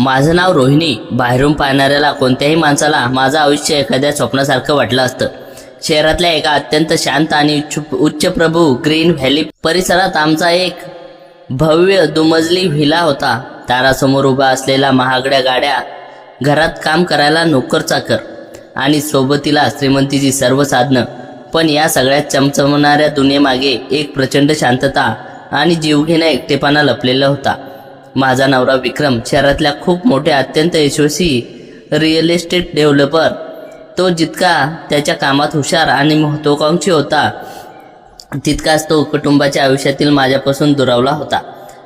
माझं नाव रोहिणी. बाहेरून पाहणाऱ्याला कोणत्याही माणसाला माझं आयुष्य एखाद्या स्वप्नासारखं वाटलं असतं. शहरातल्या एका अत्यंत शांत आणि उच्चप्रभू ग्रीन व्हॅली परिसरात आमचा एक भव्य दुमजली व्हिला होता. दारासमोर उभा असलेल्या महागड्या गाड्या, घरात काम करायला नोकर चाकर आणि सोबतीला श्रीमंतीची सर्व साधनं. पण या सगळ्या चमचमणाऱ्या दुनियेमागे एक प्रचंड शांतता आणि जीवघेणा एकटेपणा लपलेला होता. माझा नवरा विक्रम शहरातल्या खूप मोठ्या अत्यंत यशस्वी रिअल इस्टेट डेव्हलपर. तो जितका त्याच्या कामात हुशार आणि महत्त्वाकांक्षी होता, तितकाच तो कुटुंबाच्या आयुष्यातील माझ्यापासून दुरावला होता.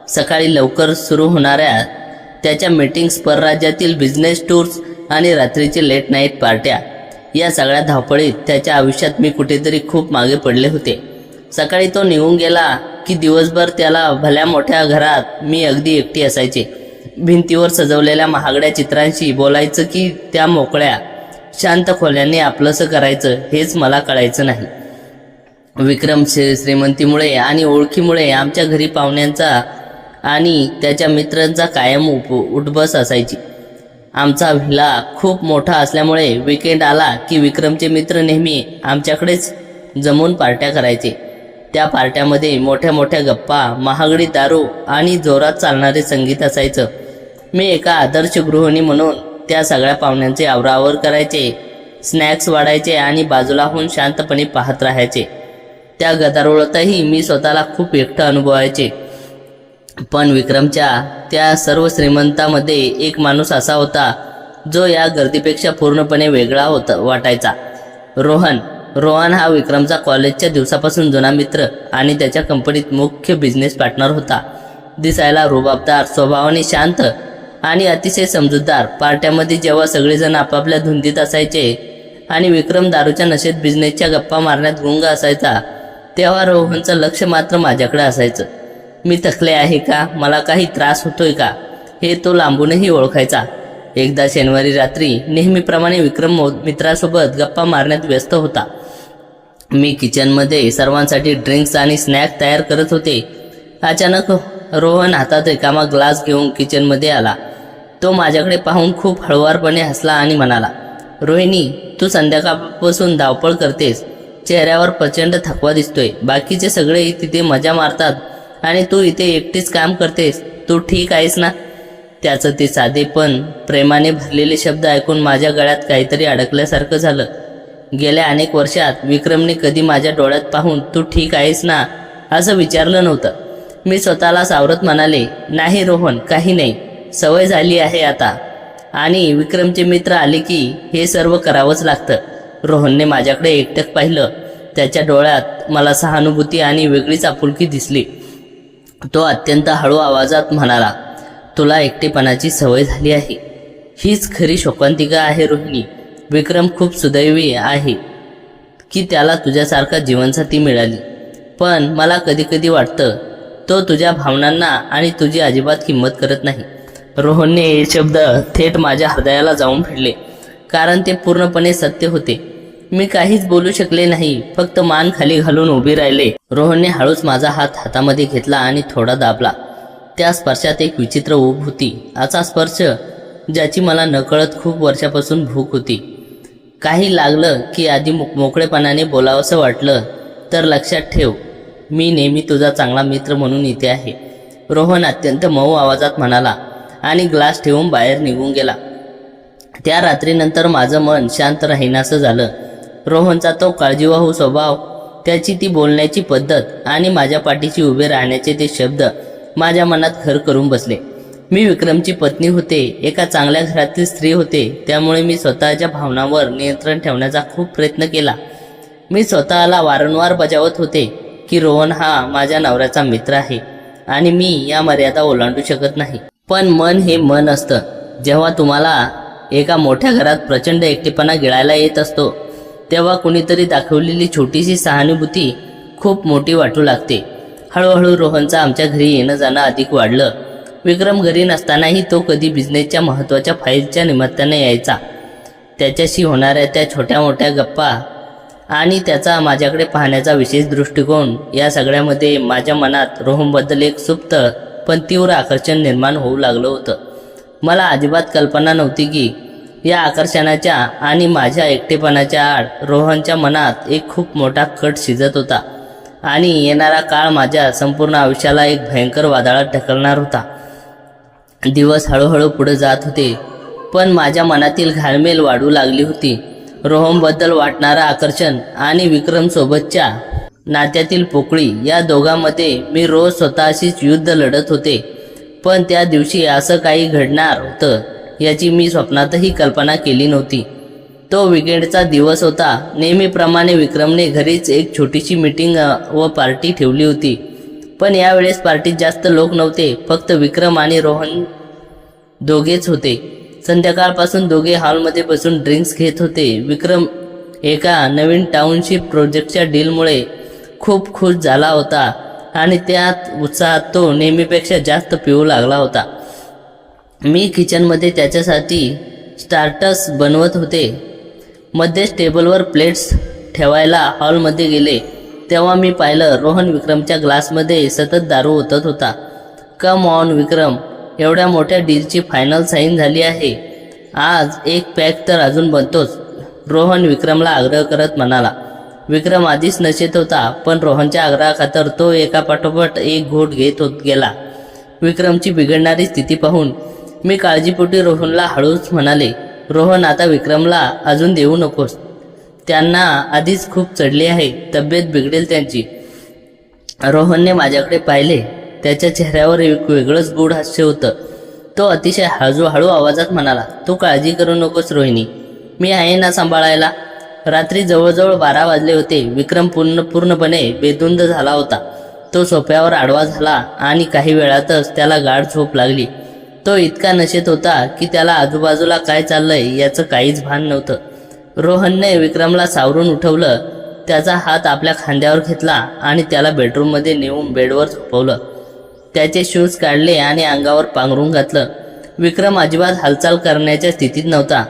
सकाळी लवकर सुरू होणाऱ्या त्याच्या मीटिंग्स, परराज्यातील बिझनेस टूर्स आणि रात्रीचे लेट नाईट पार्ट्या, या सगळ्या धावपळीत त्याच्या आयुष्यात मी कुठेतरी खूप मागे पडले होते. सकाळी तो निघून गेला की दिवसभर त्याला भल्या मोठ्या घरात मी अगदी एकटी असायचे. भिंतीवर सजवलेल्या महागड्या चित्रांशी बोलायचं की त्या मोकळ्या शांत खोल्यांनी आपलंसं करायचं हेच मला कळायचं नाही. विक्रम श्रीमंतीमुळे आणि ओळखीमुळे आमच्या घरी पाहुण्यांचा आणि त्याच्या मित्रांचा कायम उठबस असायची. आमचा व्हिला खूप मोठा असल्यामुळे विकेंड आला की विक्रमचे मित्र नेहमी आमच्याकडेच जमून पार्ट्या करायचे. त्या पार्ट्यामध्ये मोठ्या मोठ्या गप्पा, महागडी दारू आणि जोरात चालणारे संगीत असायचं. मी एका आदर्श गृहिणी म्हणून त्या सगळ्या पाहुण्यांचे आवराआवर करायचे, स्नॅक्स वाढायचे आणि बाजूला होऊन शांतपणे पाहत राहायचे. त्या गदारोळातही मी स्वतःला खूप एकटं अनुभवायचे. पण विक्रमच्या त्या सर्व श्रीमंतामध्ये एक माणूस असा होता जो या गर्दीपेक्षा पूर्णपणे वेगळा वाटायचा. रोहन हा विक्रमचा कॉलेजच्या दिवसापासून जुना मित्र आणि त्याच्या कंपनीत मुख्य बिझनेस पार्टनर होता. दिसायला रुबाबदार, स्वभावाने शांत आणि अतिशय समजूतदार. पार्ट्यामध्ये जेव्हा सगळेजण आपापल्या धुंदीत असायचे आणि विक्रम दारूच्या नशेत बिझनेसच्या गप्पा मारण्यात गुंग असायचा, तेव्हा रोहनचं लक्ष मात्र माझ्याकडे असायचं. मी थकले आहे का, मला काही त्रास होतोय का, हे तो लांबूनही ओळखायचा. एकदा शनिवारी रात्री नेहमीप्रमाणे विक्रम मित्रासोबत गप्पा मारण्यात व्यस्त होता. मी किचनमध्ये सर्वांसाठी ड्रिंक्स आणि स्नॅक तयार करत होते. अचानक रोहन हातात रिकामा ग्लास घेऊन किचनमध्ये आला. तो माझ्याकडे पाहून खूप हळुवारपणे हसला आणि म्हणाला, रोहिणी, तू संध्याकाळपासून धावपळ करतेस, चेहऱ्यावर प्रचंड थकवा दिसतोय. बाकीचे सगळे तिथे मजा मारतात आणि तू इथे एकटीच काम करतेस. तू ठीक आहेस ना? त्याचं ते साधे पण प्रेमाने भरलेले शब्द ऐकून माझ्या गळ्यात काहीतरी अडकल्यासारखं झालं. गेल्या अनेक वर्षात विक्रमने कधी माझ्या डोळ्यात पाहून तू ठीक आहेस ना असं विचारलं नव्हतं. मी स्वतःला सावरत म्हणाले, नाही रोहन, काही नाही, सवय झाली आहे आता. आणि विक्रमचे मित्र आले की हे सर्व करावंच लागतं. रोहनने माझ्याकडे एकटक पाहिलं. त्याच्या डोळ्यात मला सहानुभूती आणि वेगळीच आपुलकी दिसली. तो अत्यंत हळू आवाजात म्हणाला, तुला एकटेपणाची सवय झाली आहे. हीच खरी शोकांतिका आहे रोहिणी. विक्रम खूप सुदैवी आहे की त्याला तुझ्यासारखा जीवनसाथी मिळाली. पण मला कधी कधी वाटतं तो तुझ्या भावनांना आणि तुझी अजिबात किंमत करत नाही. रोहनने हे शब्द थेट माझ्या हृदयाला जाऊन भिडले, कारण ते पूर्णपणे सत्य होते. मी काहीच बोलू शकले नाही, फक्त मान खाली घालून उभी राहिले. रोहनने हळूच माझा हात हातामध्ये घेतला आणि थोडा दाबला. त्या स्पर्शात एक विचित्र ऊब होती, असा स्पर्श ज्याची मला नकळत खूप वर्षापासून भूक होती. काही लागलं की आधी मोकळेपणाने बोलावंसं वाटलं तर लक्षात ठेव, मी नेहमी तुझा चांगला मित्र म्हणून इथे आहे, रोहन अत्यंत मऊ आवाजात म्हणाला आणि ग्लास ठेवून बाहेर निघून गेला. त्या रात्रीनंतर माझं मन शांत राहीनासं झालं. रोहनचा तो काळजीवाहू स्वभाव, त्याची ती बोलण्याची पद्धत आणि माझ्या पाठीशी उभे राहण्याचे ते शब्द माझ्या मनात घर करून बसले. मी विक्रमची पत्नी होते, एका चांगल्या घरातील स्त्री होते, त्यामुळे मी स्वतःच्या भावनांवर नियंत्रण ठेवण्याचा खूप प्रयत्न केला. मी स्वतःला वारंवार बजावत होते की रोहन हा माझ्या नवऱ्याचा मित्र आहे आणि मी या मर्यादा ओलांडू शकत नाही. पण मन हे मन असतं. जेव्हा तुम्हाला एका मोठ्या घरात प्रचंड एकटेपणा गिळायला येत असतो, तेव्हा कुणीतरी दाखवलेली छोटीशी सहानुभूती खूप मोठी वाटू लागते. हळूहळू रोहनचा आमच्या घरी येणं जाणं अधिक वाढलं. विक्रम घरी नसतानाही तो कधी बिझनेसच्या महत्त्वाच्या फाईलच्या निमित्ताने यायचा. त्याच्याशी होणाऱ्या त्या छोट्या मोठ्या गप्पा आणि त्याचा माझ्याकडे पाहण्याचा विशेष दृष्टिकोन, या सगळ्यामध्ये माझ्या मनात रोहनबद्दल एक सुप्त पण तीव्र आकर्षण निर्माण होऊ लागलं होतं. मला अजिबात कल्पना नव्हती की या आकर्षणाच्या आणि माझ्या एकटेपणाच्या आड रोहनच्या मनात एक खूप मोठा कट शिजत होता आणि येणारा काळ माझ्या संपूर्ण आयुष्याला एक भयंकर वादळात ढकलणार होता. दिवस हळूहळू पुढे जात होते, पण माझ्या मनातील घालमेल वाढू लागली होती. रोहनबद्दल वाटणारं आकर्षण आणि विक्रमसोबतच्या नात्यातील पोकळी या दोघांमध्ये मी रोज स्वतःशीच युद्ध लढत होते. पण त्या दिवशी असं काही घडणार होतं याची मी स्वप्नातही कल्पना केली नव्हती. तो विकेंडचा दिवस होता. नेहमीप्रमाणे विक्रमने घरीच एक छोटीशी मीटिंग व पार्टी ठेवली होती. पण यावेळेस पार्टीत जास्त लोक नव्हते, फक्त विक्रम आणि रोहन दोघेच होते. संध्याकाळपासून दोघे हॉलमध्ये बसून ड्रिंक्स घेत होते. विक्रम एका नवीन टाउनशिप प्रोजेक्टच्या डीलमुळे खूप खुश झाला होता आणि त्यात उत्साहात तो नेहमीपेक्षा जास्त पिऊ लागला होता. मी किचनमध्ये त्याच्यासाठी स्टार्टर्स बनवत होते. मध्येच टेबलवर प्लेट्स ठेवायला हॉलमध्ये गेले तेव्हा मी पाहिलं रोहन विक्रमच्या ग्लासमध्ये सतत दारू ओतत होता. कम ऑन विक्रम, एवढ्या मोठ्या डीलची फायनल साईन झाली आहे, आज एक पॅक तर अजून बनतोच, रोहन विक्रमला आग्रह करत म्हणाला. विक्रम आधीच नशेत होता, पण रोहनच्या आग्रहाखातर तो एकापाठोपाठ एक घोट घेत गेला. विक्रमची बिघडणारी स्थिती पाहून मी काळजीपोटी रोहनला हळूच म्हणाले, रोहन, आता विक्रमला अजून देऊ नकोस, त्यांना आधीच खूप चढली आहे, तब्येत बिघडेल त्यांची. रोहनने माझ्याकडे पाहिले. त्याच्या चेहऱ्यावर एक वेगळंच गूढ हास्य होतं. तो अतिशय हळू आवाजात म्हणाला, तू काळजी करू नकोस रोहिणी, मी आहे ना सांभाळायला. रात्री जवळजवळ 12 वाजले होते. विक्रम पूर्णपणे बेधुंद झाला होता. तो सोफ्यावर आडवा झाला आणि काही वेळातच त्याला गाढ झोप लागली. तो इतका नशेत होता की त्याला आजूबाजूला काय चाललंय याचं काहीच भान नव्हतं. रोहनने विक्रमला सावरून उठवलं, त्याचा हात आपल्या खांद्यावर घेतला आणि त्याला बेडरूममध्ये नेऊन बेडवर झोपवलं. त्याचे शूज काढले आणि अंगावर पांघरून घातलं. विक्रम अजिबात हालचाल करण्याच्या स्थितीत नव्हता.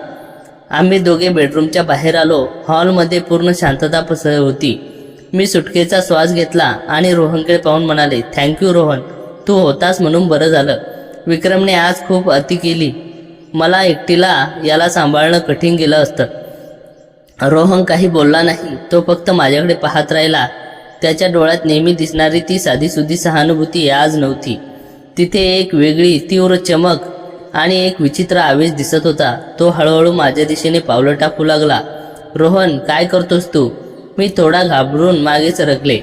आम्ही दोघे बेडरूमच्या बाहेर आलो. हॉलमध्ये पूर्ण शांतता पसरली होती. मी सुटकेचा श्वास घेतला आणि रोहनकडे पाहून म्हणाले, थँक्यू रोहन, तू होतास म्हणून बरं झालं. विक्रमने आज खूप अति केली, मला एकटीला याला सांभाळणं कठीण गेलं असतं. रोहन काही बोलला नाही. तो फक्त माझ्याकडे पाहत राहिला. त्याच्या डोळ्यात नेहमी दिसणारी ती साधीसुधी सहानुभूती आज नव्हती. तिथे एक वेगळी तीव्र चमक आणि एक विचित्र आवेश दिसत होता. तो हळूहळू माझ्या दिशेने पावलं टाकू लागला. रोहन, काय करतोस तू? मी थोडा घाबरून मागे सरकले,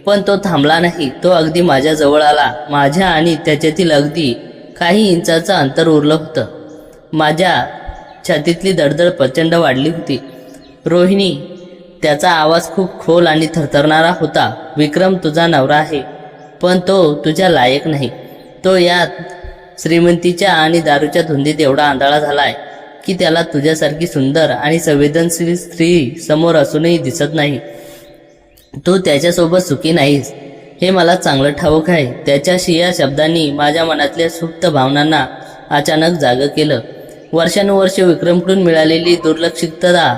पण तो थांबला नाही. तो अगदी माझ्या जवळ आला. माझ्या आणि त्याच्यातील अगदी काही इंचाचं अंतर उरलं होतं. माझ्या छातीतली धडधड प्रचंड वाढली होती. रोहिणी, त्याचा आवाज खूप खोल आणि थरथरणारा होता. विक्रम तुझा नवरा आहे, पण तो तुझ्या लायक नाही. तो यात श्रीमंतीच्या आणि दारूच्या धुंदीत एवढा आंधळा झालाय की त्याला तुझ्यासारखी सुंदर आणि संवेदनशील स्त्री समोर असूनही दिसत नाही. तू त्याच्यासोबत सुखी नाहीस, हे मला चांगलं ठाऊक आहे. त्याच्याशी या शब्दांनी माझ्या मनातल्या सुप्त भावनांना अचानक जागं केलं. वर्षानुवर्षे विक्रमकडून मिळालेली दुर्लक्षितता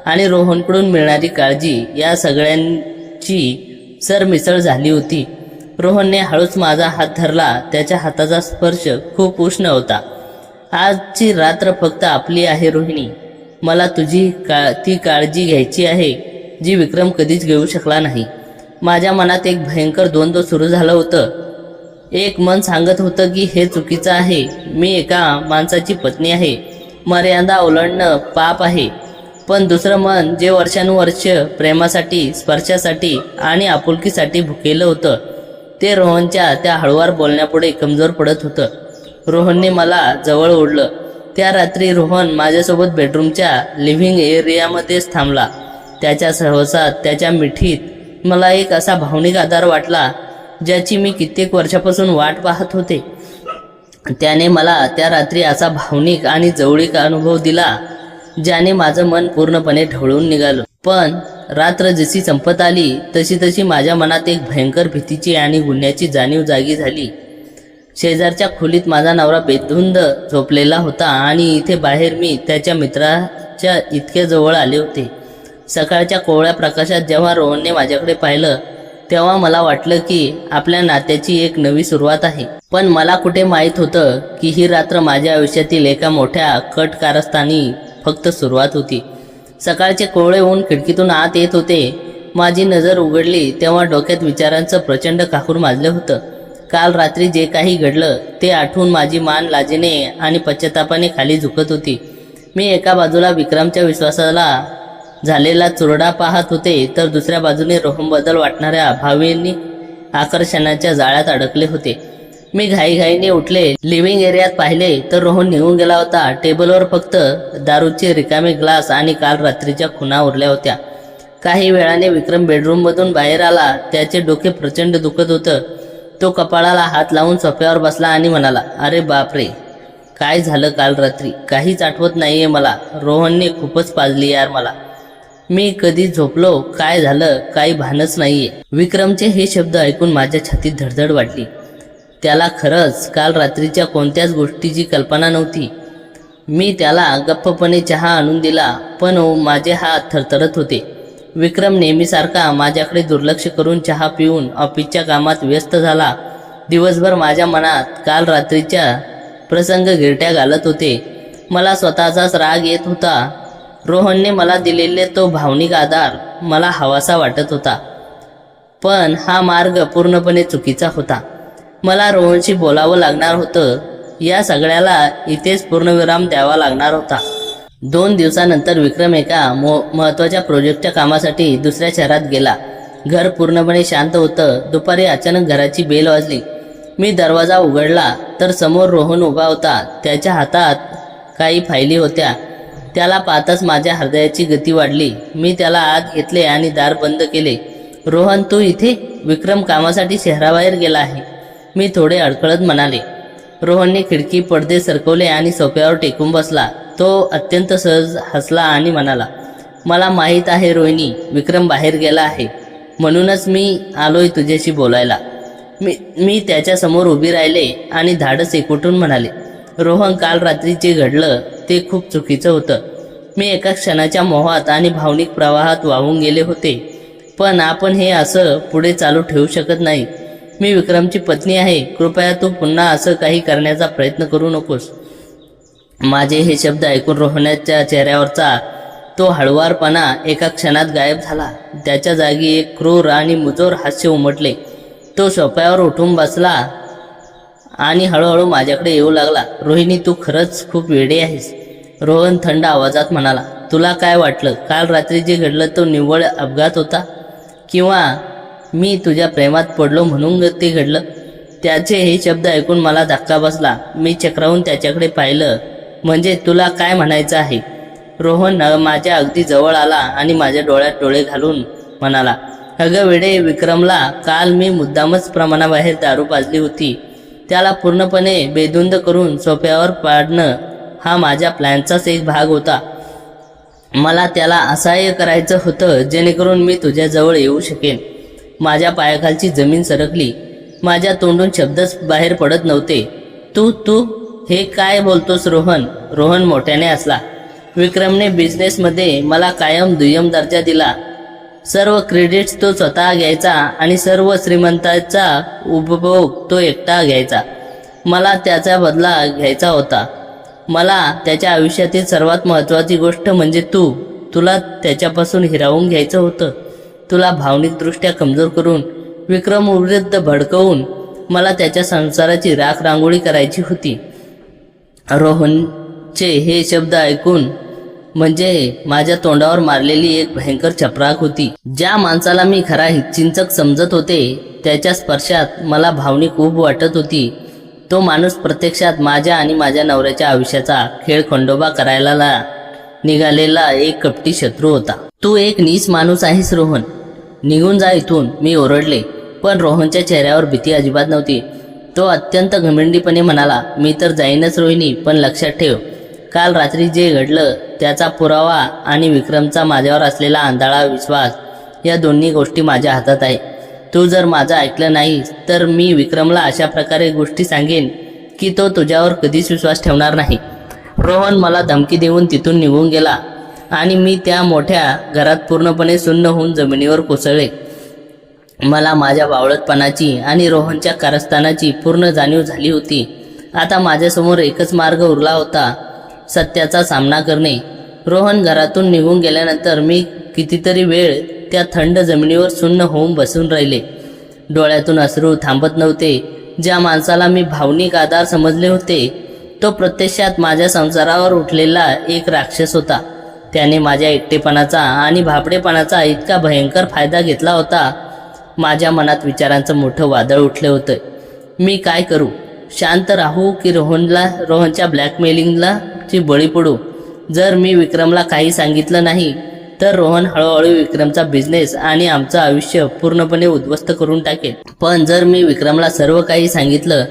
आणि रोहनकडून मिळणारी काळजी या सगळ्यांची सरमिसळ झाली होती. रोहनने हळूच माझा हात धरला. त्याच्या हाताचा स्पर्श खूप उष्ण होता. आजची रात्र फक्त आपली आहे रोहिणी. मला तुझी ती काळजी घ्यायची आहे जी विक्रम कधीच घेऊ शकला नाही. माझ्या मनात एक भयंकर द्वंद्व सुरू झालं होतं. एक मन सांगत होतं की हे चुकीचं आहे, मी एका माणसाची पत्नी आहे, मर्यादा ओलांडणं पाप आहे. पण दुसरं मन, जे वर्षानुवर्ष प्रेमासाठी, स्पर्शासाठी आणि आपुलकीसाठी भुकेलं होतं, ते रोहनच्या त्या हळूवार बोलण्यापुढे कमजोर पडत होतं. रोहनने मला जवळ ओढलं. त्या रात्री रोहन माझ्यासोबत बेडरूमच्या लिव्हिंग एरियामध्येच थांबला. त्याच्या सहवासात, त्याच्या मिठीत मला एक असा भावनिक आधार वाटला ज्याची मी कित्येक वर्षापासून वाट पाहत होते. त्याने मला त्या रात्री असा भावनिक आणि जवळीक अनुभव दिला ज्याने माझं मन पूर्णपणे ढवळून निघालं. पण रात्र जशी संपत आली तशी तशी माझ्या मनात एक भयंकर भीतीची आणि गुन्ह्याची जाणीव जागी झाली. शेजारच्या खोलीत माझा नवरा बेधुंद झोपलेला होता आणि इथे बाहेर मी त्याच्या मित्राच्या इतके जवळ आले होते. सकाळच्या कोवळ्या प्रकाशात जेव्हा रोहनने माझ्याकडे पाहिलं तेव्हा मला वाटलं की आपल्या नात्याची एक नवी सुरुवात आहे. पण मला कुठे माहीत होतं की ही रात्र माझ्या आयुष्यातील एका मोठ्या कट कारस्थानी फक्त सुरुवात होती. सकाळचे कोवळे ऊन खिडकीतून आत येत होते. माझी नजर उघडली तेव्हा डोक्यात विचारांचं प्रचंड काकूर माजलं होतं. काल रात्री जे काही घडलं ते आठवून माझी मान लाजेने आणि पश्चातापाने खाली झुकत होती. मी एका बाजूला विक्रमच्या विश्वासाला झालेला चुरडा पाहत होते तर दुसऱ्या बाजूने रोहनबद्दल वाटणाऱ्या भावनिक आकर्षणाच्या जाळ्यात अडकले होते. मी घाईघाईने उठले. लिव्हिंग एरियात पाहिले तर रोहन निघून गेला होता. टेबलवर फक्त दारूचे रिकामे ग्लास आणि काल रात्रीच्या खुणा उरल्या होत्या. काही वेळाने विक्रम बेडरूममधून बाहेर आला. त्याचे डोके प्रचंड दुखत होतं. तो कपाळाला हात लावून सोफ्यावर बसला आणि म्हणाला, अरे बापरे, काय झालं काल रात्री? काहीच आठवत नाहीये मला. रोहनने खूपच पाजली यार मला. मी कधी झोपलो, काय झालं, काही भानच नाहीये. विक्रमचे हे शब्द ऐकून माझ्या छातीत धडधड वाटली. त्याला खरंच काल रात्रीच्या कोणत्याच गोष्टीची कल्पना नव्हती. मी त्याला गप्पपणे चहा आणून दिला पण माझे हात थरथरत होते. विक्रम नेहमीसारखा माझ्याकडे दुर्लक्ष करून चहा पिऊन ऑफिसच्या कामात व्यस्त झाला. दिवसभर माझ्या मनात काल रात्रीच्या प्रसंग गिरट्या घालत होते. मला स्वतःचाच राग येत होता. रोहनने मला दिलेले तो भावनिक आधार मला हवासा वाटत होता. पण हा मार्ग पूर्णपणे चुकीचा होता. मला रोहनशी बोलावं लागणार होतं. या सगळ्याला इथेच पूर्णविराम द्यावा लागणार होता. 2 दिवसानंतर विक्रम एका महत्त्वाच्या प्रोजेक्टच्या कामासाठी दुसऱ्या शहरात गेला. घर पूर्णपणे शांत होतं. दुपारी अचानक घराची बेल वाजली. मी दरवाजा उघडला तर समोर रोहन उभा होता. त्याच्या हातात काही फायली होत्या. त्याला पाहताच माझ्या हृदयाची गती वाढली. मी त्याला आत घेतले आणि दार बंद केले. रोहन, तू इथे? विक्रम कामासाठी शहराबाहेर गेला आहे, मी थोडे अडखळत म्हणाले. रोहनने खिडकी पडदे सरकवले आणि सोफ्यावर टेकून बसला. तो अत्यंत सहज हसला आणि म्हणाला, मला माहीत आहे रोहिणी, विक्रम बाहेर गेला आहे, म्हणूनच मी आलोय तुझ्याशी बोलायला. मी त्याच्या समोर उभी राहिले आणि धाडस एकवटून म्हणाले, रोहन, काल रात्री जे घडलं ते खूप चुकीचं होतं. मी एका क्षणाच्या मोहात आणि भावनिक प्रवाहात वाहून गेले होते. पण आपण हे असं पुढे चालू ठेवू शकत नाही. मी विक्रमची पत्नी आहे. कृपया तू पुन्हा असं काही करण्याचा प्रयत्न करू नकोस. माझे हे शब्द ऐकून रोहनच्या चेहऱ्यावरचा तो हळुवारपणा एका क्षणात गायब झाला. त्याच्या जागी एक क्रूर आणि मुजोर हास्य उमटले. तो सोफ्यावर उठून बसला आणि हळूहळू माझ्याकडे येऊ लागला. रोहिणी, तू खरंच खूप वेडे आहेस. रोहन थंड आवाजात म्हणाला, तुला काय वाटलं? काल रात्री जे घडलं तो निव्वळ अपघात होता किंवा मी तुझ्या प्रेमात पडलो म्हणून ते घडलं? त्याचे हे शब्द ऐकून मला धक्का बसला. मी चक्रावून त्याच्याकडे पाहिलं. म्हणजे तुला काय म्हणायचं आहे? रोहन माझ्या अगदी जवळ आला आणि माझ्या डोळ्यात डोळे घालून म्हणाला, अगं वेडे, विक्रमला काल मी मुद्दामच प्रमाणाबाहेर दारू पाजली होती. त्याला पूर्णपणे बेधुंद करून सोफ्यावर पाडणं हा माझ्या प्लॅनचाच एक भाग होता. मला त्याला असहाय्य करायचं होतं जेणेकरून मी तुझ्याजवळ येऊ शकेन. माझ्या पायाखालची जमीन सरकली. माझ्या तोंडून शब्दच बाहेर पडत नव्हते. तू हे काय बोलतोस रोहन? रोहन मोठ्याने हसला. विक्रमने बिझनेसमध्ये मला कायम दुय्यम दर्जा दिला. सर्व क्रेडिट्स तो स्वतः घ्यायचा आणि सर्व श्रीमंताचा उपभोग तो एकटा घ्यायचा. मला त्याचा बदला घ्यायचा होता. मला त्याच्या आयुष्यातील सर्वात महत्त्वाची गोष्ट म्हणजे तुला त्याच्यापासून हिरावून घ्यायचं होतं. तुला भावनिकदृष्ट्या कमजोर करून, विक्रम विरुद्ध भडकवून मला त्याच्या संसाराची राख रांगोळी करायची होती. रोहनचे हे शब्द ऐकून म्हणजे माझ्या तोंडावर मारलेली एक भयंकर चपराक होती. ज्या माणसाला मी खरा हितचिंचक समजत होते त्याच्या स्पर्शात मला भावनिक ऊब वाटत होती. तो माणूस प्रत्यक्षात माझ्या आणि माझ्या नवऱ्याच्या आयुष्याचा खेळ खंडोबा करायला निघालेला एक कपटी शत्रू होता. तू एक नीच माणूस आहेस रोहन, निघून जा इथून, मी ओरडले. पण रोहनच्या चेहऱ्यावर भीती अजिबात नव्हती. तो अत्यंत घमंडीपणे म्हणाला, मी तर जाईनच रोहिणी, पण लक्षात ठेव, काल रात्री जे घडलं त्याचा पुरावा आणि विक्रमचा माझ्यावर असलेला आंधळा विश्वास या दोन्ही गोष्टी माझ्या हातात आहे. तू जर माझं ऐकलं नाहीस तर मी विक्रमला अशा प्रकारे गोष्टी सांगेन की तो तुझ्यावर कधीच विश्वास ठेवणार नाही. रोहन मला धमकी देऊन तिथून निघून गेला आणि मी त्या मोठ्या घरात पूर्णपणे सुन्न होऊन जमिनीवर कोसळले. मला माझ्या बावळटपणाची आणि रोहनच्या कारस्थानाची पूर्ण जाणीव झाली होती. आता माझ्यासमोर एकच मार्ग उरला होता, सत्याचा सामना करणे. रोहन घरातून निघून गेल्यानंतर मी कितीतरी वेळ त्या थंड जमिनीवर सुन्न होऊन बसून राहिले. डोळ्यातून अश्रू थांबत नव्हते. ज्या माणसाला मी भावनिक आधार समजले होते, तो प्रत्यक्षात माझ्या संसारावर उठलेला एक राक्षस होता. त्याने माझ्या एकटेपणाचा आणि भाबडेपणाचा इतका भयंकर फायदा घेतला होता. माझ्या मनात विचारांचं मोठं वादळ उठले होतं. मी काय करू? शांत राहू की रोहनच्या ब्लॅकमेलिंगला ची बळी पडू? जर मी विक्रमला काही सांगितलं नाही तर रोहन हळूहळू विक्रमचा बिझनेस आणि आमचं आयुष्य पूर्णपणे उद्ध्वस्त करून टाकेल. पण जर मी विक्रमला सर्व काही सांगितलं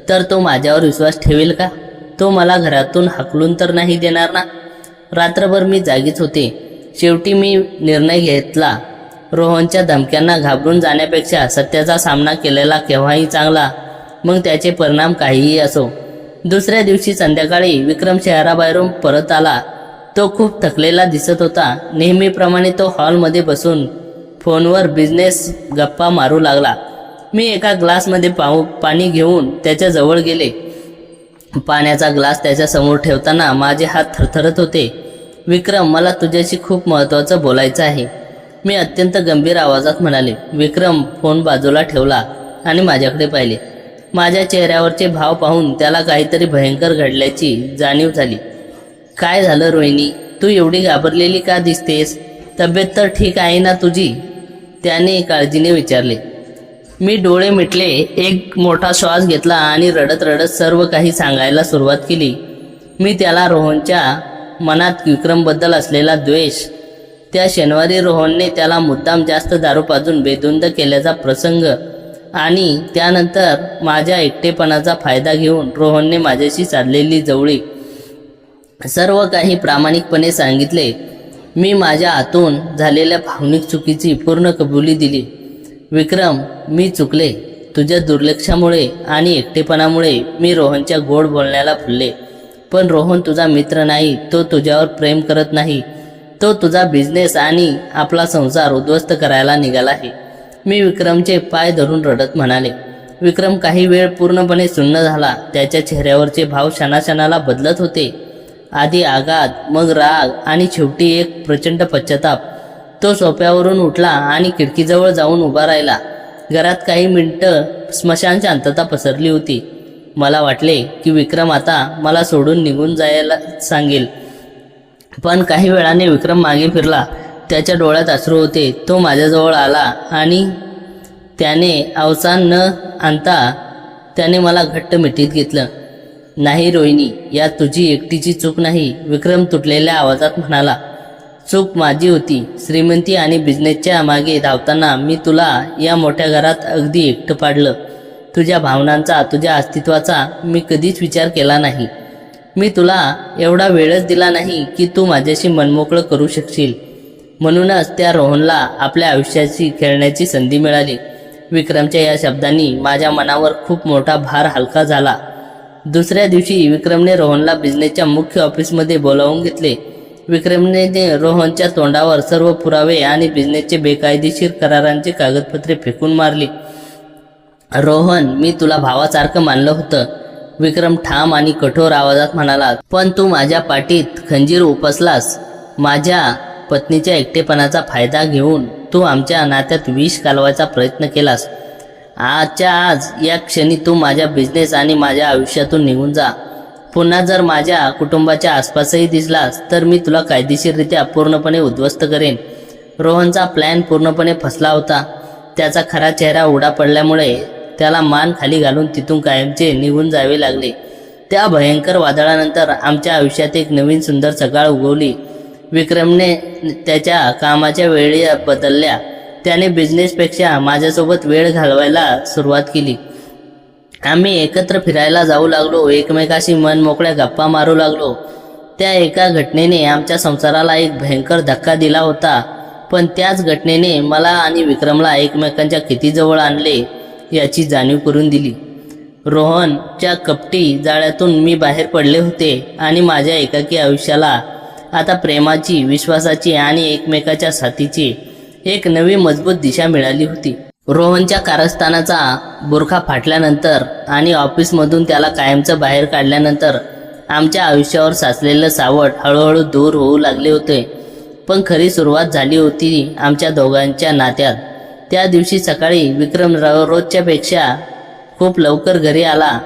तर तो माझ्यावर विश्वास ठेवेल का? तो मला घरातून हाकलून तर नाही देणार ना? रात्रभर मी जागीच होते. शेवटी मी निर्णय घेतला, रोहनच्या धमक्यांना घाबरून जाण्यापेक्षा सत्याचा सामना केलेला केव्हाही चांगला, मग त्याचे परिणाम काहीही असो. दुसऱ्या दिवशी संध्याकाळी विक्रम शहराबाहेरून परत आला. तो खूप थकलेला दिसत होता. नेहमीप्रमाणे तो हॉलमध्ये बसून फोनवर बिझनेस गप्पा मारू लागला. मी एका ग्लासमध्ये पाणी घेऊन त्याच्या जवळ गेले. पाण्याचा ग्लास त्याच्यासमोर ठेवताना माझे हात थरथरत होते. विक्रम, मला तुझ्याशी खूप महत्त्वाचं बोलायचं आहे, मी अत्यंत गंभीर आवाजात म्हणाले. विक्रम फोन बाजूला ठेवला आणि माझ्याकडे पाहिले. माझ्या चेहऱ्यावरचे भाव पाहून त्याला काहीतरी भयंकर घडल्याची जाणीव झाली. काय झालं रोहिणी? तू एवढी घाबरलेली का दिसतेस? तब्येत तर ठीक आहे ना तुझी? त्याने काळजीने विचारले. मी डोळे मिटले, एक मोठा श्वास घेतला आणि रडत रडत सर्व काही सांगायला सुरुवात केली. मी त्याला रोहनच्या मनात विक्रमबद्दल असलेला द्वेष, त्या शनिवारी रोहनने त्याला मुद्दाम जास्त दारू पाजून बेधुंद केल्याचा प्रसंग आणि त्यानंतर माझ्या एकटेपणाचा फायदा घेऊन रोहनने माझ्याशी साधलेली जवळीक, सर्व काही प्रामाणिकपणे सांगितले. मी माझ्या आतून झालेल्या भावनिक चुकीची पूर्ण कबुली दिली. विक्रम, मी चुकले. तुझ्या दुर्लक्षामुळे आणि एकटेपणामुळे मी रोहनच्या गोड बोलण्याला फुलले. पण रोहन तुझा मित्र नाही, तो तुझ्यावर प्रेम करत नाही. तो तुझा बिझनेस आणि आपला संसार उद्ध्वस्त करायला निघाला आहे. मी विक्रमचे पाय धरून रडत म्हणाले. विक्रम काही वेळ पूर्णपणे सुन्न झाला. त्याच्या चेहऱ्यावरचे भाव क्षणाक्षणाला बदलत होते. आधी आघात, मग राग आणि शेवटी एक प्रचंड पश्चाताप. तो सोफ्यावरून उठला आणि खिडकीजवळ जाऊन उभा राहिला. घरात काही मिनिटं स्मशान शांतता पसरली होती. मला वाटले की विक्रम आता मला सोडून निघून जायला सांगेल. पण काही वेळाने विक्रम मागे फिरला. त्याच्या डोळ्यात अश्रू होते. तो माझ्याजवळ आला आणि त्याने अवसान न आणता त्याने मला घट्ट मिठीत घेतलं. नाही रोहिणी, यात तुझी एकटीची चूक नाही, विक्रम तुटलेल्या आवाजात म्हणाला. चूक माझी होती. श्रीमंती आणि बिझनेसच्या मागे धावताना मी तुला या मोठ्या घरात अगदी एकटं पाडलं. तुझ्या भावनांचा, तुझ्या अस्तित्वाचा मी कधीच विचार केला नाही. मी तुला एवढा वेळच दिला नाही की तू माझ्याशी मनमोकळं करू शकशील. म्हणूनच त्या रोहनला आपल्या आयुष्याशी खेळण्याची संधी मिळाली. विक्रमच्या या शब्दांनी माझ्या मनावर खूप मोठा भार हलका झाला. दुसऱ्या दिवशी विक्रमने रोहनला बिझनेसच्या मुख्य ऑफिसमध्ये बोलावून घेतले. विक्रमने रोहनच्या तोंडावर सर्व पुरावे आणि बिझनेसचे बेकायदेशीर करारांचे कागदपत्रे फेकून मारली. रोहन, मी तुला भावासारखं मानलं होतं, विक्रम ठाम आणि कठोर आवाजात म्हणाला. पण तू माझ्या पाठीत खंजीर उपसलास. माझ्या पत्नीच्या एकटेपणाचा फायदा घेऊन तू आमच्या नात्यात विष घालवायचा प्रयत्न केलास. आजच्या आज या क्षणी तू माझ्या बिझनेस आणि माझ्या आयुष्यातून निघून जा. पुन्हा जर माझ्या कुटुंबाच्या आसपासही दिसलास तर मी तुला कायदेशीररित्या पूर्णपणे उद्ध्वस्त करेन. रोहनचा प्लॅन पूर्णपणे फसला होता. त्याचा खरा चेहरा उघडा पडल्यामुळे त्याला मान खाली घालून तिथून कायमचे निघून जावे लागले. त्या भयंकर वादळानंतर आमच्या आयुष्यात एक नवीन सुंदर सकाळ उगवली. विक्रमने त्याच्या कामाच्या वेळी बदलल्या. त्याने बिझनेसपेक्षा माझ्यासोबत वेळ घालवायला सुरुवात केली. आम्ही एकत्र फिरायला जाऊ लागलो, एकमेकाशी मन मोकळ्या गप्पा मारू लागलो. त्या एका घटनेने आमच्या संसाराला एक भयंकर धक्का दिला होता. पण त्याच घटनेने मला आणि विक्रमला एकमेकांच्या किती जवळ आणले याची जाणीव करून दिली. रोहनच्या कपटी जाळ्यातून मी बाहेर पडले होते आणि माझ्या एकाकी आयुष्याला आता प्रेमाची, विश्वासाची आणि एकमेकाच्या साथीची एक नवी मजबूत दिशा मिळाली होती. रोहनच्या कारस्थानाचा बुरखा फाटल्यानंतर आणि ऑफिसमधून त्याला कायमचं बाहेर काढल्यानंतर आमच्या आयुष्यावर साचलेलं सावट हळूहळू दूर होऊ लागले होते. पण खरी सुरुवात झाली होती आमच्या दोघांच्या नात्यात. त्या दिवशी सकाळी विक्रम रोजच्यापेक्षा खूप लवकर घरी आला.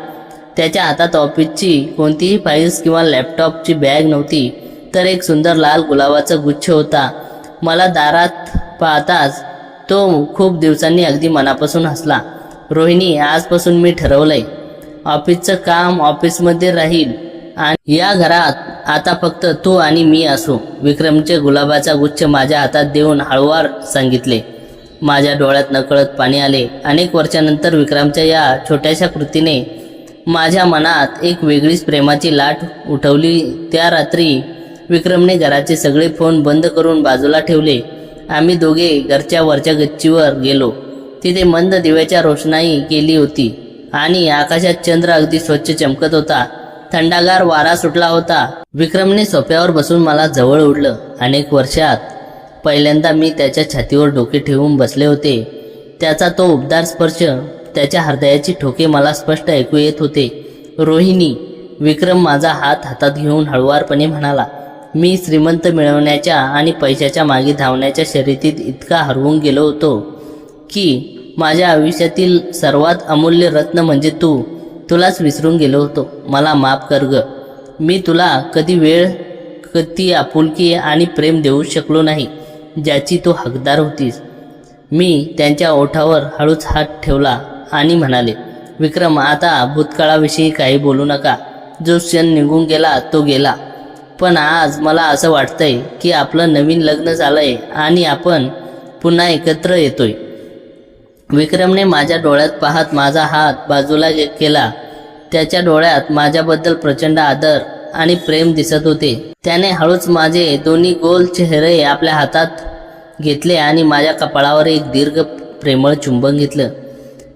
त्याच्या हातात ऑफिसची कोणतीही फाईल्स किंवा लॅपटॉपची बॅग नव्हती, तर एक सुंदर लाल गुलाबाचा गुच्छ होता. मला दारात पाहताच तो खूप दिवसांनी अगदी मनापासून हसला. रोहिणी, आजपासून मी ठरवलंय, ऑफिसचं काम ऑफिसमध्ये राहील आणि या घरात आता फक्त तू आणि मी असू. विक्रमचे गुलाबाचा गुच्छ माझ्या हातात देऊन हळूवार सांगितले. माझ्या डोळ्यात नकळत पाणी आले. अनेक वर्षानंतर विक्रमच्या या छोट्याशा कृतीने माझ्या मनात एक वेगळीच प्रेमाची लाट उठवली. त्या रात्री विक्रमने घराचे सगळे फोन बंद करून बाजूला ठेवले. आम्ही दोघे घरच्या वरच्या गच्चीवर गेलो. तिथे मंद दिव्याच्या रोषणाई केली होती आणि आकाशात चंद्र अगदी स्वच्छ चमकत होता. थंडागार वारा सुटला होता. विक्रमने सोफ्यावर बसून मला जवळ ओढलं. अनेक वर्षात पहिल्यांदा मी त्याच्या छातीवर डोके ठेवून बसले होते. त्याचा तो उबदार स्पर्श, त्याच्या हृदयाची ठोके मला स्पष्ट ऐकू येत होते. रोहिणी, विक्रम माझा हात हातात घेऊन हळुवारपणे म्हणाला. मी श्रीमंत मिळवण्याच्या आणि पैशाच्या मागे धावण्याच्या शर्यतीत इतका हरवून गेलो होतो की माझ्या आयुष्यातील सर्वात अमूल्य रत्न म्हणजे तुलाच विसरून गेलो होतो. मला माफ कर ग. मी तुला कधी वेळ, कधी आपुलकी आणि प्रेम देऊ शकलो नाही, ज्याची तू हकदार होतीस. मी त्यांच्या ओठावर हळूच हात ठेवला आणि म्हणाले, विक्रम, आता भूतकाळाविषयी काही बोलू नका. जो क्षण निघून गेला तो गेला. पण आज मला असं वाटतंय की आपलं नवीन लग्न झालंय आणि आपण पुन्हा एकत्र येतोय. विक्रमने माझ्या डोळ्यात पाहत माझा हात बाजूला केला. त्याच्या डोळ्यात माझ्याबद्दल प्रचंड आदर आणि प्रेम दिसत होते. त्याने हळूच माझे दोन्ही गोल चेहरे आपल्या हातात घेतले आणि माझ्या कपाळावर एक दीर्घ प्रेमळ चुंबन घेतलं.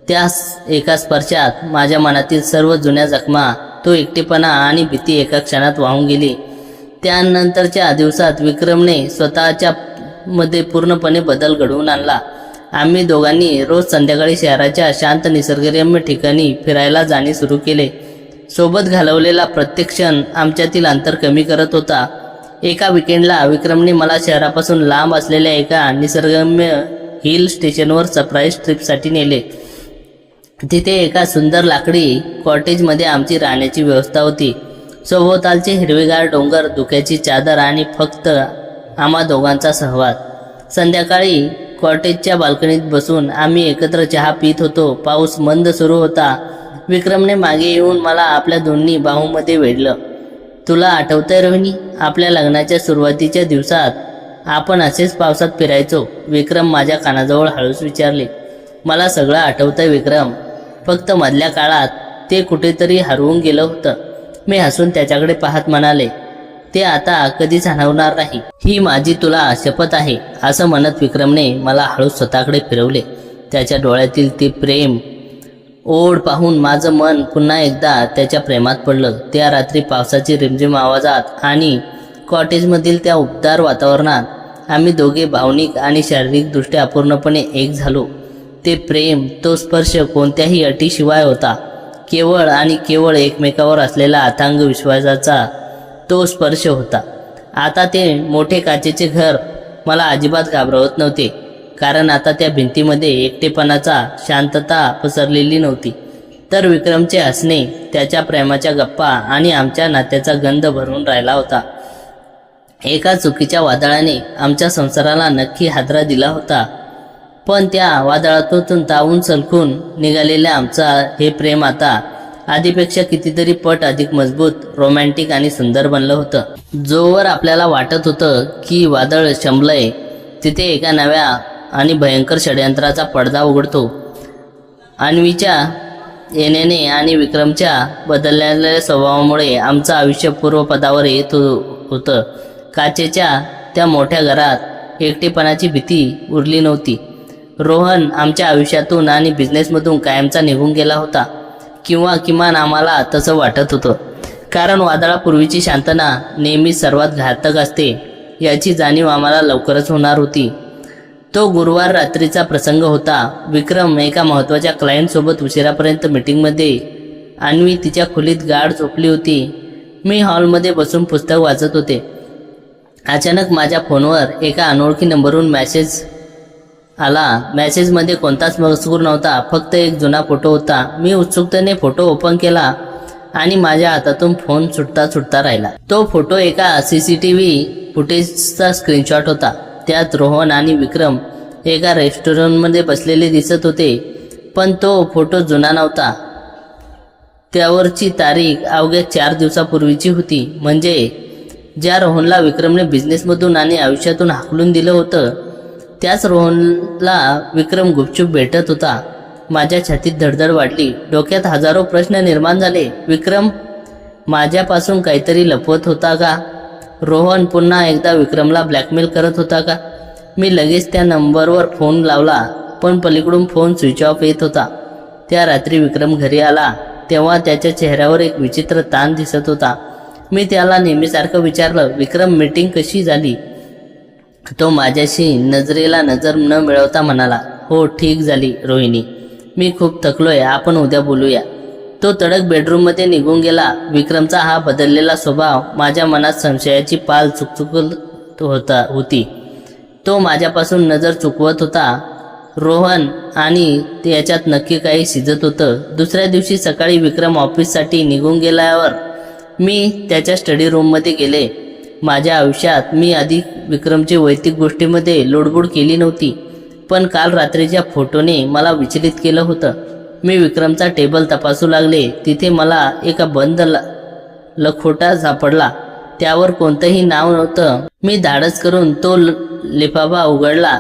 त्या एका स्पर्शात माझ्या मनातील सर्व जुन्या जखमा, तो एकटेपणा आणि भीती एका क्षणात वाहून गेली. त्यानंतरच्या दिवसात विक्रमने स्वतःच्या मध्ये पूर्णपणे बदल घडवून आणला. आम्ही दोघांनी रोज संध्याकाळी शहराच्या शांत निसर्गरम्य ठिकाणी फिरायला जाणे सुरू केले. सोबत घालवलेला प्रत्येक क्षण आमच्यातील अंतर कमी करत होता. एका विकेंडला विक्रमने मला शहरापासून लांब असलेल्या एका निसर्गरम्य हिल स्टेशनवर सरप्राईज ट्रिपसाठी नेले. तिथे एका सुंदर लाकडी कॉटेजमध्ये आमची राहण्याची व्यवस्था होती. सभोवतालचे हिरवेगार डोंगर, धुक्याची चादर आणि फक्त आम्हा दोघांचा सहवास. संध्याकाळी कॉटेजच्या बाल्कनीत बसून आम्ही एकत्र चहा पित होतो. पाऊस मंद सुरू होता. विक्रमने मागे येऊन मला आपल्या दोन्ही बाहूंमध्ये वेढलं. तुला आठवतंय रोहिणी, आपल्या लग्नाच्या सुरुवातीच्या दिवसात आपण असेच पावसात फिरायचो? विक्रम माझ्या कानाजवळ हळूच विचारले. मला सगळं आठवतंय विक्रम, फक्त मधल्या काळात ते कुठेतरी हरवून गेलं होतं. मी हसून त्याच्याकडे पाहत म्हणाले, ते आता कधीच हरवणार नाही, ही माझी तुला शपथ आहे. असं म्हणत विक्रमने मला हळूच स्वतःकडे फिरवले. त्याच्या डोळ्यातील ती प्रेम ओढ पाहून माझं मन पुन्हा एकदा त्याच्या प्रेमात पडलं. त्या रात्री पावसाची रिमझिम आवाजात आणि कॉटेजमधील त्या उबदार वातावरणात आम्ही दोघे भावनिक आणि शारीरिकदृष्ट्या पूर्णपणे एक झालो. ते प्रेम, तो स्पर्श कोणत्याही अटीशिवाय होता. केवळ आणि केवळ एकमेकावर असलेला अथांग विश्वासाचा तो स्पर्श होता. आता ते मोठे काचेचे घर मला अजिबात घाबरवत नव्हते, कारण आता त्या भिंतीमध्ये एकटेपणाचा शांतता पसरलेली नव्हती, तर विक्रमचे हसणे, त्याच्या प्रेमाच्या गप्पा आणि आमच्या नात्याचा गंध भरून राहिला होता. एका चुकीच्या वादळाने आमच्या संसाराला नक्की हादरा दिला होता, पण त्या वादळातून तावून सलखून निघालेल्या आमचा हे प्रेम आता आधीपेक्षा कितीतरी पट अधिक मजबूत, रोमॅन्टिक आणि सुंदर बनलं होतं. जोवर आपल्याला वाटत होतं की वादळ शमलंय, तिथे एका नव्या आणि भयंकर षडयंत्राचा पडदा उघडतो. अन्वीच्या येण्याने आणि विक्रमच्या बदललेल्या स्वभावामुळे आमचं आयुष्य पूर्वपदावर येत होतं. काचेच्या त्या मोठ्या घरात एकटेपणाची भीती उरली नव्हती. रोहन आमच्या आयुष्यातून आणि बिझनेसमधून कायमचा निघून गेला होता, किंवा किमान आम्हाला तसं वाटत होतं, कारण वादळापूर्वीची शांतता नेहमी सर्वात घातक असते याची जाणीव आम्हाला लवकरच होणार होती. तो गुरुवार रात्रीचा प्रसंग होता. विक्रम एका महत्त्वाच्या क्लायंटसोबत उशिरापर्यंत मीटिंगमध्ये, अन्वी तिच्या खोलीत गाढ झोपली होती. मी हॉलमध्ये बसून पुस्तक वाचत होते. अचानक माझ्या फोनवर एका अनोळखी नंबरवरून मेसेज आला. मेसेजमध्ये कोणताच मजकूर नव्हता, फक्त एक जुना फोटो होता. मी उत्सुकतेने फोटो ओपन केला आणि माझ्या हातातून फोन सुटता राहिला. तो फोटो एका CCTV फुटेजचा स्क्रीनशॉट होता. त्यात रोहन आणि विक्रम एका रेस्टॉरंटमध्ये बसलेले दिसत होते, पण तो फोटो जुना नव्हता. त्यावरची तारीख अवघ्या 4 दिवसापूर्वीची होती. म्हणजे ज्या रोहनला विक्रमने बिझनेसमधून आणि आयुष्यातून हाकलून दिलं होतं, त्याच रोहनला विक्रम गुपचूप भेटत होता. माझ्या छातीत धडधड वाढली. डोक्यात हजारो प्रश्न निर्माण झाले. विक्रम माझ्यापासून काहीतरी लपवत होता का? रोहन पुन्हा एकदा विक्रमला ब्लॅकमेल करत होता का? मी लगेच त्या नंबरवर फोन लावला, पण पलीकडून फोन स्विच ऑफ येत होता. त्या रात्री विक्रम घरी आला तेव्हा त्याच्या चेहऱ्यावर एक विचित्र ताण दिसत होता. मी त्याला नेहमीसारखं विचारलं, विक्रम, मीटिंग कशी झाली? तो माझ्याशी नजरेला नजर न मिळवता म्हणाला, हो, ठीक झाली रोहिणी. मी खूप थकलोय, आपण उद्या बोलूया. तो तडक बेडरूममध्ये निघून गेला. विक्रमचा हा बदललेला स्वभाव माझ्या मनात संशयाची पाल चुकचुकत होती. तो माझ्यापासून नजर चुकवत होता. रोहन आणि याच्यात नक्की काही शिजत होतं. दुसऱ्या दिवशी सकाळी विक्रम ऑफिससाठी निघून गेल्यावर मी त्याच्या स्टडी रूममध्ये गेले. माझ्या आयुष्यात मी आधी विक्रमची वैयक्तिक गोष्टीमध्ये लोडबोड केली नव्हती, पण काल रात्रीच्या फोटोने मला विचलित केलं होतं. मी विक्रमचा टेबल तपासू लागले. तिथे मला एका बंद लखोटा सापडला. त्यावर कोणतंही नाव नव्हतं. मी धाडस करून तो लिफाफा उघडला.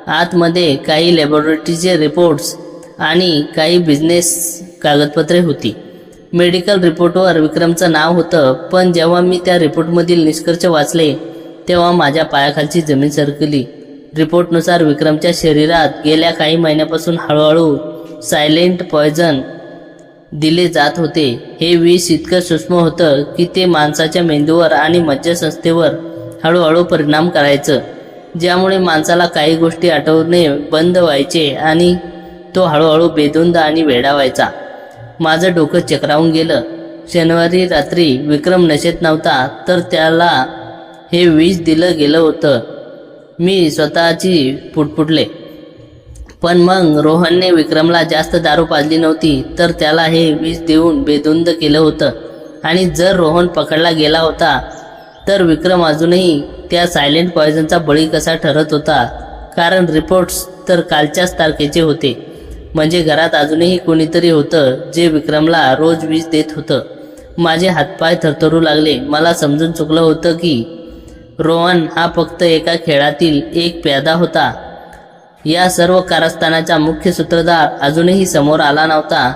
आतमध्ये काही लॅबोरेटरीचे रिपोर्ट्स आणि काही बिझनेस कागदपत्रे होती. मेडिकल रिपोर्टवर विक्रमचं नाव होतं, पण जेव्हा मी त्या रिपोर्टमधील निष्कर्ष वाचले तेव्हा माझ्या पायाखालची जमीन सरकली. रिपोर्टनुसार विक्रमच्या शरीरात गेल्या काही महिन्यापासून हळूहळू सायलेंट पॉयझन दिले जात होते. हे विष इतकं सूक्ष्म होतं की ते माणसाच्या मेंदूवर आणि मज्जासंस्थेवर हळूहळू परिणाम करायचं, ज्यामुळे माणसाला काही गोष्टी आठवणे बंद व्हायचे आणि तो हळूहळू बेधुंद आणि वेडा व्हायचा. माझं डोकं चक्रावून गेलं. शनिवारी रात्री विक्रम नशेत नव्हता, तर त्याला हे विष दिलं गेलं होतं. मी स्वतःची पुटपुटले. पण मग रोहनने विक्रमला जास्त दारू पाजली नव्हती, तर त्याला हे विष देऊन बेधुंद केलं होतं. आणि जर रोहन पकडला गेला होता तर विक्रम अजूनही त्या सायलेंट पॉयझनचा बळी कसा ठरत होता? कारण रिपोर्ट्स तर कालच्याच तारखेचे होते. म्हणजे घरात अजूनही कोणीतरी होतं जे विक्रमला रोज विष देत होतं. माझे हातपाय थरथरू लागले. मला समजून चुकलं होतं की रोहन हा फक्त एका खेळातील एक प्यादा होता. या सर्व कारस्थानाचा मुख्य सूत्रधार अजूनही समोर आला नव्हता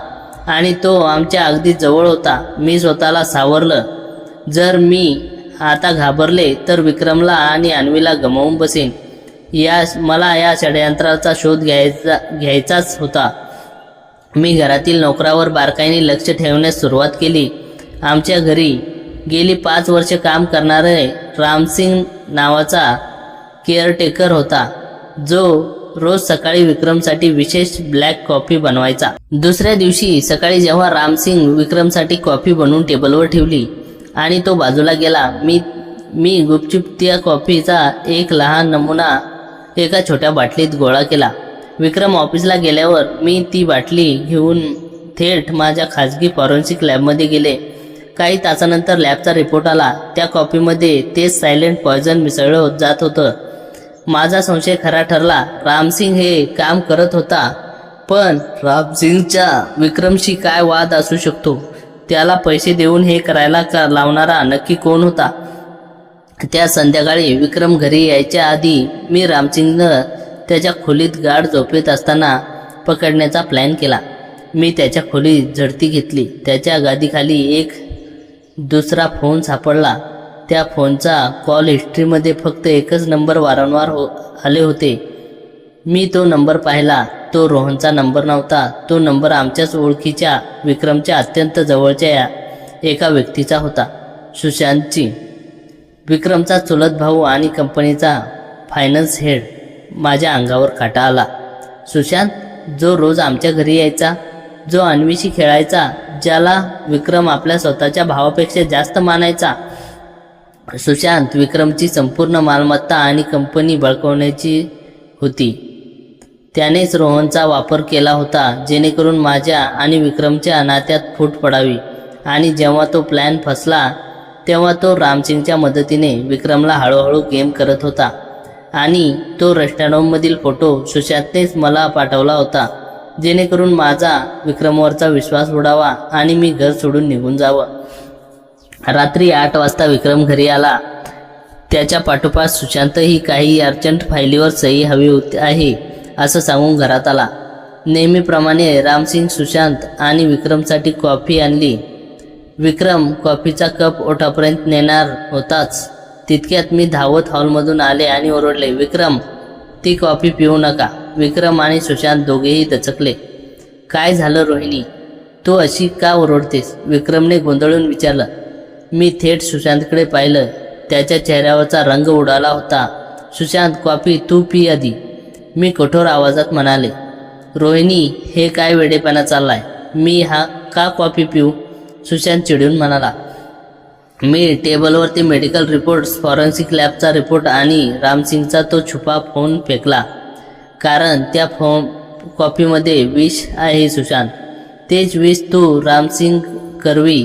आणि तो आमच्या अगदी जवळ होता. मी स्वतःला सावरलं. जर मी आता घाबरले तर विक्रमला आणि अन्वीला गमावून बसेन. मला या षडयंत्राचा शोध घ्यायचाच होता. मी घरातील नोकरावर बारकाईने लक्ष ठेवण्यास सुरुवात केली. आमच्या घरी गेली 5 वर्ष काम करणारे रामसिंग नावाचा केअरटेकर होता, जो रोज सकाळी विक्रमसाठी विशेष ब्लॅक कॉफी बनवायचा. दुसऱ्या दिवशी सकाळी जेव्हा रामसिंग विक्रमसाठी कॉफी बनवून टेबलवर ठेवली आणि तो बाजूला गेला, मी गुपचूप त्या कॉफीचा एक लहान नमुना एका छोट्या बाटलीत गोळा केला. विक्रम ऑफिसला गेल्यावर मी ती बाटली घेऊन थेट माझ्या खाजगी फॉरेन्सिक लॅबमध्ये गेले. काही तासानंतर लॅबचा रिपोर्ट आला. त्या कॉफीमध्ये तेच सायलेंट पॉयझन मिसळलं जात होतं. माझा संशय खरा ठरला. रामसिंग हे काम करत होता, पण रामसिंगचा विक्रमशी काय वाद असू शकतो? त्याला पैसे देऊन हे करायला लावणारा नक्की कोण होता? त्या संध्याकाळी विक्रम घरी यायच्या आधी मी रामसिंगनं त्याच्या खोलीत गाढ झोपेत असताना पकडण्याचा प्लॅन केला. मी त्याच्या खोलीत झडती घेतली. त्याच्या गादीखाली एक दुसरा फोन सापडला. त्या फोनचा कॉल हिस्ट्रीमध्ये फक्त एकच नंबर वारंवार आले होते. मी तो नंबर पाहिला. तो रोहनचा नंबर नव्हता. तो नंबर आमच्याच ओळखीच्या विक्रमच्या अत्यंत जवळच्या एका व्यक्तीचा होता, सुशांतची. विक्रमचा चुलत भाऊ आणि कंपनीचा फायनान्स हेड. माझ्या अंगावर काटा आला. सुशांत, जो रोज आमच्या घरी यायचा, जो अन्वीशी खेळायचा, ज्याला विक्रम आपल्या स्वतःच्या भावापेक्षा जास्त मानायचा. सुशांत, विक्रमची संपूर्ण मालमत्ता आणि कंपनी बळकावण्याची होती. त्यानेच रोहनचा वापर केला होता जेणेकरून माझ्या आणि विक्रमच्या नात्यात फूट पडावी. आणि जेव्हा तो प्लॅन फसला तेव्हा तो रामसिंगच्या मदतीने विक्रमला हळूहळू गेम करत होता. आणि तो रेस्टॉरंटमधील फोटो सुशांतनेच मला पाठवला होता जेणेकरून माझा विक्रमवरचा विश्वास उडावा आणि मी घर सोडून निघून जावं. रात्री 8 वाजता विक्रम घरी आला. त्याच्या पाठोपाठ सुशांतही काही अर्जंट फाईलीवर सही हवी होती आहे असं सांगून घरात आला. नेहमीप्रमाणे रामसिंग सुशांत आणि विक्रमसाठी कॉफी आणली. विक्रम कॉफीचा कप ओठापर्यंत नेणार होताच तितक्यात मी धावत हॉलमधून आले आणि ओरडले, विक्रम, ती कॉफी पिऊ नका. विक्रम आणि सुशांत दोघेही दचकले. काय झालं रोहिणी, तू अशी का ओरडतेस? विक्रमने गोंधळून विचारलं. मी थेट सुशांतकडे पाहिलं. त्याच्या चेहऱ्यावरचा रंग उडाला होता. सुशांत, कॉफी तू पी आधी, मी कठोर आवाजात म्हणाले. रोहिणी, हे काय वेडेपणा चाललाय? मी का कॉफी पिऊ? सुशांत चिडून म्हणाला. मी टेबलवरती मेडिकल रिपोर्ट्स, फॉरेन्सिक लॅबचा रिपोर्ट आणि रामसिंगचा तो छुपा फोन फेकला. कारण त्या कॉफीमध्ये विष आहे सुशांत. तेच विष तू रामसिंग करवी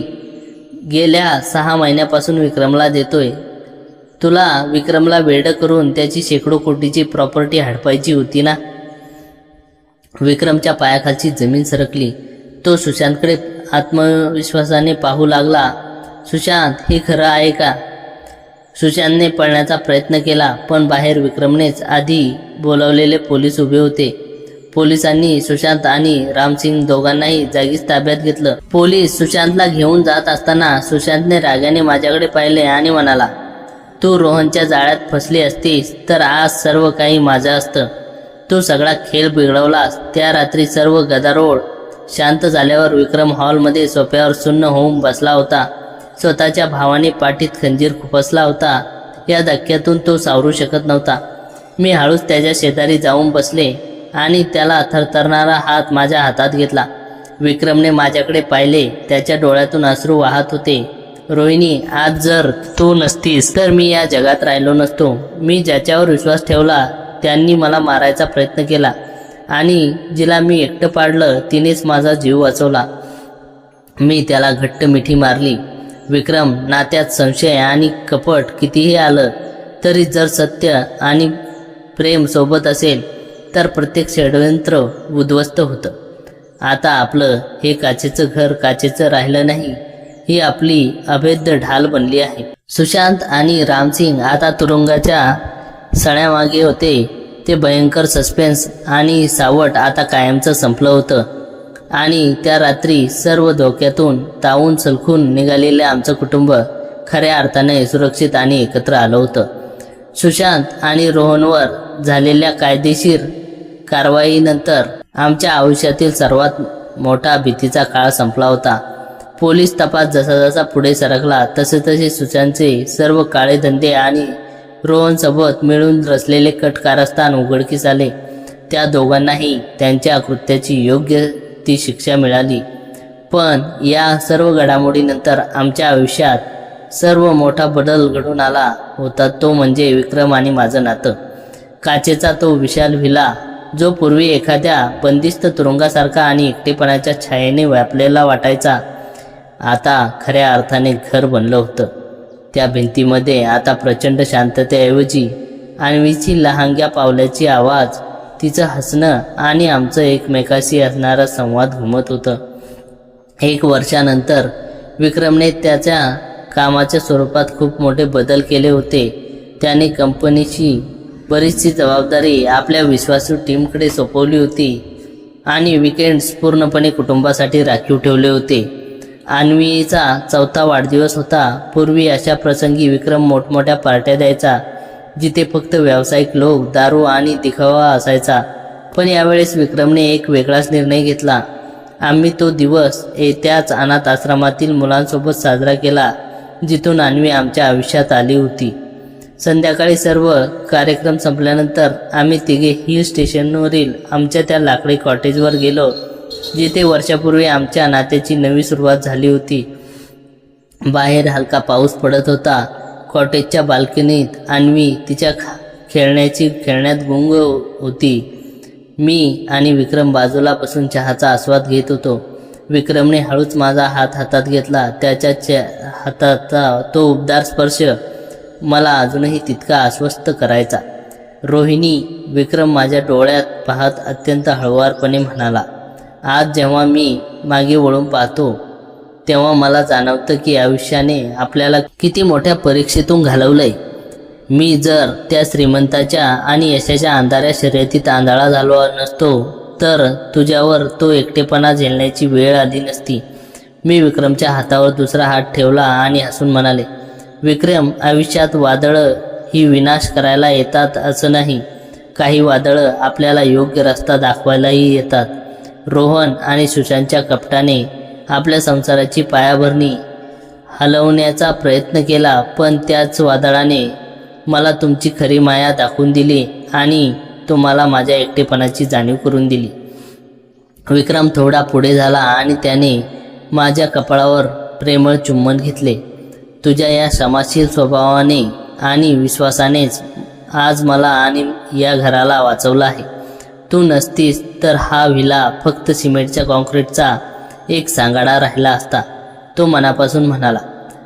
गेल्या 6 महिन्यापासून विक्रमला देतोय. तुला विक्रमला वेडं करून त्याची शेकडो कोटीची प्रॉपर्टी हडपायची होती ना? विक्रमच्या पायाखालची जमीन सरकली. तो सुशांतकडे आत्मविश्वासाने पाहू लागला. सुशांत, हे खरं आहे का? सुशांतने पळण्याचा प्रयत्न केला पण बाहेर विक्रमनेच आधी बोलावलेले पोलीस उभे होते. पोलिसांनी सुशांत आणि रामसिंग दोघांनाही जागीच ताब्यात घेतलं. पोलीस सुशांतला घेऊन जात असताना सुशांतने रागाने माझ्याकडे पाहिले आणि म्हणाला, तू रोहनच्या जाळ्यात फसली असतीस तर आज सर्व काही माझं असतं. तू सगळा खेळ बिघडवलास. त्या रात्री सर्व गदारोळ शांत झाल्यावर विक्रम हॉलमध्ये सोफ्यावर सुन्न होऊन बसला होता. स्वतःच्या भावाने पाठीत खंजीर खुपसला होता. या धक्क्यातून तो सावरू शकत नव्हता. मी हळूच त्याच्या शेजारी जाऊन बसले आणि त्याला थरथरणारा हात माझ्या हातात घेतला. विक्रमने माझ्याकडे पाहिले. त्याच्या डोळ्यातून अश्रू वाहत होते. रोहिणी, आज जर तू नसतीस तर मी या जगात राहिलो नसतो. मी ज्याच्यावर विश्वास ठेवला त्यांनी मला मारायचा प्रयत्न केला आणि जिला मी एकटं पाडलं तिनेच माझा जीव वाचवला. मी त्याला घट्ट मिठी मारली. विक्रम, नात्यात संशय आणि कपट कितीही आलं तरी जर सत्य आणि प्रेम सोबत असेल तर प्रत्येक षड्यंत्र उद्ध्वस्त होतं. आता आपलं हे काचेचं घर काचेचं राहिलं नाही. ही आपली अभेद्य ढाल बनली आहे. सुशांत आणि रामसिंग आता तुरुंगाच्या सळ्यामागे होते. ते भयंकर सस्पेन्स आणि सावट आता कायमचं संपलं होतं. आणि त्या रात्री सर्व धोक्यातून तावून सलखून निघालेलं आमचं कुटुंब खऱ्या अर्थाने सुरक्षित आणि एकत्र आलं होतं. सुशांत आणि रोहनवर झालेल्या कायदेशीर कारवाईनंतर आमच्या आयुष्यातील सर्वात मोठा भीतीचा काळ संपला होता. पोलीस तपास जसा जसा पुढे सरकला तसे तसे सुशांतचे सर्व काळे धंदे आणि रोहनसोबत मिळून रचलेले कट कारस्थान उघडकीस आले. त्या दोघांनाही त्यांच्या कृत्याची योग्य ती शिक्षा मिळाली. पण या सर्व घडामोडीनंतर आमच्या आयुष्यात सर्व मोठा बदल घडून आला होता. तो म्हणजे विक्रम आणि माझं नातं. काचेचा तो विशाल व्हिला जो पूर्वी एखाद्या बंदिस्त तुरुंगासारखा आणि एकटेपणाच्या छायेने व्यापलेला वाटायचा, आता खऱ्या अर्थाने घर बनलं होतं. त्या भिंतीमध्ये आता प्रचंड शांततेऐवजी अन्वीची लहांग्या पावलाची आवाज, तिचं हसणं आणि आमचं एकमेकाशी असणारा संवाद घुमत होतं. 1 वर्षानंतर विक्रमने त्याच्या कामाच्या स्वरूपात खूप मोठे बदल केले होते. त्याने कंपनीची बरीचशी जबाबदारी आपल्या विश्वासू टीमकडे सोपवली होती आणि विकेंड्स पूर्णपणे कुटुंबासाठी राखीव ठेवले होते. अन्वीचा 4था वाढदिवस होता. पूर्वी अशा प्रसंगी विक्रम मोठमोठ्या पार्ट्या द्यायचा जिथे फक्त व्यावसायिक लोक, दारू आणि दिखावा असायचा. पण यावेळेस विक्रमने एक वेगळाच निर्णय घेतला. आम्ही तो दिवस त्याच अनाथ आश्रमातील मुलांसोबत साजरा केला जिथून अन्वी आमच्या आयुष्यात आली होती. संध्याकाळी सर्व कार्यक्रम संपल्यानंतर आम्ही तिघे हिल स्टेशनवरील आमच्या त्या लाकडी कॉटेजवर गेलो, जिथे वर्षापूर्वी आमच्या नात्याची नवी सुरुवात झाली होती. बाहेर हलका पाऊस पडत होता. कॉटेजच्या बाल्कनीत अन्वी तिच्या खेळण्यात गुंग होती. मी आणि विक्रम बाजूला बसून चहाचा आस्वाद घेत होतो. विक्रमने हळूच माझा हात हातात घेतला. त्याच्या हाताचा तो उबदार स्पर्श मला अजूनही तितका आश्वस्त करायचा. रोहिणी, विक्रम माझ्या डोळ्यात पाहत अत्यंत हळुवारपणे म्हणाला, आज जेव्हा मी मागे वळून पाहतो तेव्हा मला जाणवतं की आयुष्याने आपल्याला किती मोठ्या परीक्षेतून घालवलंय. मी जर त्या श्रीमंताच्या आणि यशाच्या अंधाऱ्या शर्यतीत आंधळा झालो नसतो तर तुझ्यावर तो एकटेपणा झेलण्याची वेळ आली नसती. मी विक्रमच्या हातावर दुसरा हात ठेवला आणि हसून म्हणाले, विक्रम, आयुष्यात वादळं ही विनाश करायला येतात असं नाही. काही वादळं आपल्याला योग्य रस्ता दाखवायलाही येतात. रोहन आणि सुशांतच्या कपटाने आपल्या संसाराची पायाभरणी हलवण्याचा प्रयत्न केला, पण त्याच वादळाने मला तुमची खरी माया दाखवून दिली आणि तुम्हाला माझ्या एकटेपणाची जाणीव करून दिली. विक्रम थोडा पुढे झाला आणि त्याने माझ्या कपाळावर प्रेमळ चुंबन घेतले. तुझ्या या क्षमाशील स्वभावाने आणि विश्वासानेच आज मला आणि या घराला वाचवलं आहे. तू नसतीस तर हा व्हिला फक्त सिमेंटच्या कॉन्क्रीटचा एक सांगाडा राहिला असता, तो मनापासून म्हणाला.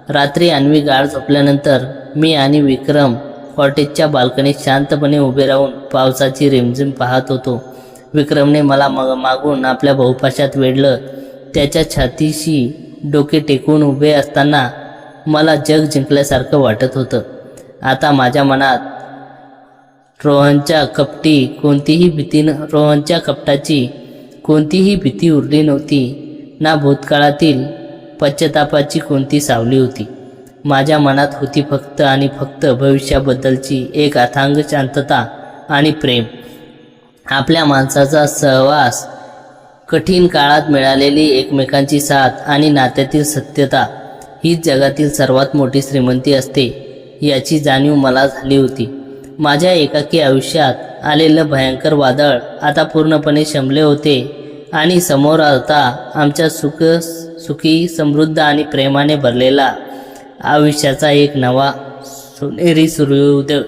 रात्री अन्वी गाढ झोपल्यानंतर मी आणि विक्रम कॉटेजच्या बाल्कनीत शांतपणे उभे राहून पावसाची रिमझिम पाहत होतो. विक्रमने मला मागून आपल्या बहुपाशात वेढलं. त्याच्या छातीशी डोके टेकून उभे असताना मला जग जिंकल्यासारखं वाटत होतं. आता माझ्या मनात रोहनच्या कपटाची कोणतीही भीती उरली नव्हती, ना भूतकाळातील पश्चातापाची कोणती सावली होती. माझ्या मनात होती फक्त आणि फक्त भविष्याबद्दलची एक अथांग शांतता आणि प्रेम. आपल्या माणसाचा सहवास, कठीण काळात मिळालेली एकमेकांची साथ आणि नात्यातील सत्यता हीच जगातील सर्वात मोठी श्रीमंती असते, याची जाणीव मला झाली होती. माझ्या एकाकी आयुष्यात आलेलं भयंकर वादळ आता पूर्णपणे शमले होते आणि समोर आता आमच्या सुखी, समृद्ध आणि प्रेमाने भरलेला आयुष्याचा एक नवा सोनेरी सूर्योदय